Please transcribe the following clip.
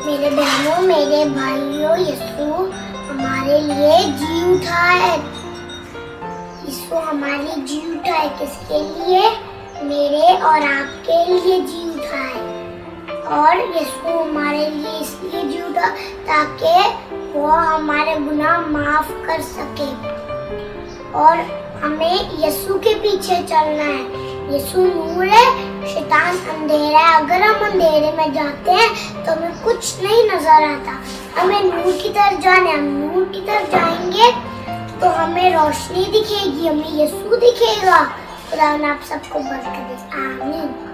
मेरे बहनों, मेरे भाइयों, यीशु हमारे लिए जी उठा है। यीशु हमारे लिए जी उठा है। किसके लिए? मेरे और आपके लिए जी उठा है। और यीशु हमारे लिए इसलिए जी उठा ताकि वो हमारे गुनाह माफ कर सके। और हमें यीशु के पीछे चलना है। यीशु नूर है, शैतान अंधेरा है। अगर हम अंधेरे में जाते हैं तो हमें कुछ नहीं नजर आता। हमें नूर की तरफ जाना है। हम नूर की तरफ जाएंगे तो हमें रोशनी दिखेगी, हमें यीशु दिखेगा। खुदा आप सबको बरकत दे। आमीन।